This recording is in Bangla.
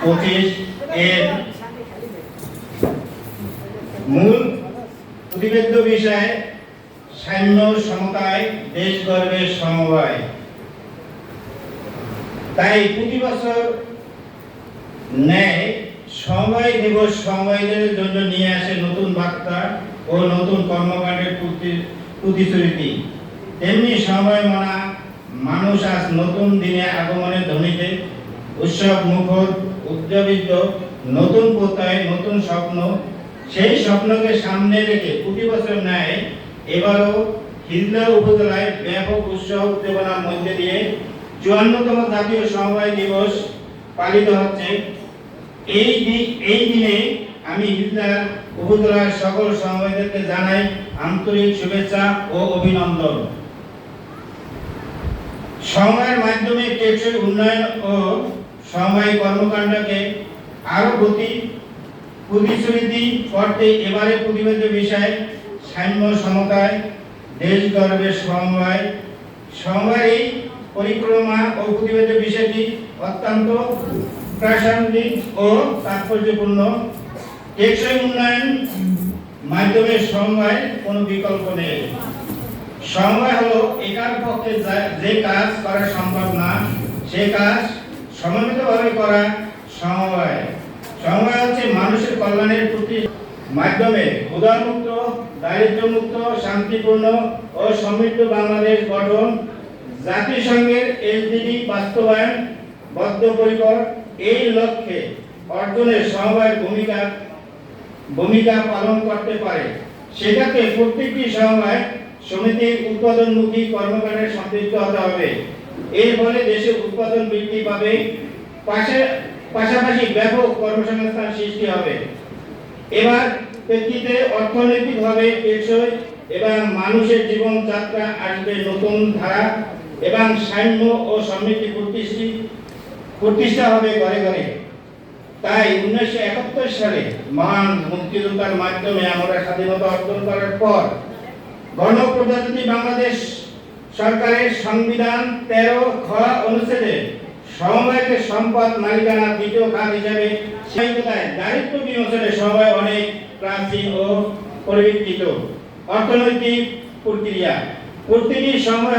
25 এর মূল প্রতিবেদ্য বিষয় সাম্য সমতায় দেশ গর্বের সমবায়। তাই প্রতি বছর ন্যায় সমবায় দিবস সমবায়ীদের জন্য নিয়ে আসে নতুন বার্তা ও নতুন কর্মকাণ্ডের প্রতিশ্রুতি। তেমনি সময় মানা মানুষ আজ নতুন দিনে আগমনের ধ্বনিতে উৎসব মুখর উদ্যাপিত, নতুন প্রত্যয়, নতুন স্বপ্ন। সেই স্বপ্নকে সামনে রেখে প্রতি বছর ন্যায় এবারও হিজলা উপজেলায় ব্যাপক উৎসব উদ্দীপনার মধ্যে দিয়ে 54তম জাতীয় সমবায় দিবস পালিত হচ্ছে। এই দিনে আমি হিজলা উপজেলার সকল সমবায়ীদেরকে জানাই আন্তরিক শুভেচ্ছা ও অভিনন্দন। সমবায়ের মাধ্যমে টেকসই উন্নয়ন ও সমবায় কর্মকাণ্ডকে আরো প্রতিশ্রুতি করতে এবারে প্রতিবেদ্য বিষয় সাম্য সমতায় দেশ গর্বের সমবায়। সমবায়ের এই পরিক্রমা ও প্রতিবেদ্য বিষয়টি অত্যন্ত প্রাসঙ্গিক ও তাৎপর্যপূর্ণ। টেকসই উন্নয়ন মাধ্যমে সমবায় কোনো বিকল্প নেই। সমবায় হলো একার পক্ষে যে কাজ করা সম্ভব না, সে কাজ সমন্বিতভাবে করা সমবায়। সমবায় হচ্ছে মানুষের কল্যাণের মাধ্যমে উদারমুক্ত, দারিদ্র্যমুক্ত, শান্তিপূর্ণ ও সমৃদ্ধ বাংলাদেশ গঠন। জাতিসংঘের এসডিজি বাস্তবায়ন বদ্ধপরিকর। এই লক্ষ্যে অর্জনের সমবায়ের ভূমিকা পালন করতে পারে। সেটাকে প্রত্যেকটি সমবায় সমিতির উৎপাদনমুখী কর্মকাণ্ডে সম্পৃক্ত হতে হবে। এর ফলে দেশে উৎপাদন বৃদ্ধি পাবে, পাশাপাশি ব্যাপক কর্মসংস্থান সৃষ্টি হবে। এবার প্রেক্ষিতে অর্থনৈতিকভাবে টেকসই এবং মানুষের জীবনযাত্রা আসবে নতুন ধারা এবং সাম্য ও সমৃদ্ধি প্রতিষ্ঠা হবে ঘরে ঘরে। তাই 1971 সালে মহান মুক্তিযোদ্ধার মাধ্যমে আমরা স্বাধীনতা অর্জন করার পর গণপ্রজাতন্ত্রী বাংলাদেশ সরকারের সংবিধান 13 খ অনুচ্ছেদে সমবায়কে সম্পদ মালিকানা দ্বিতীয় খাত হিসাবে দারিদ্র বিমোচনে সমবায় অনেক প্রাচীন ও পরিবর্তিত অর্থনৈতিক প্রক্রিয়া। প্রতিটি সময়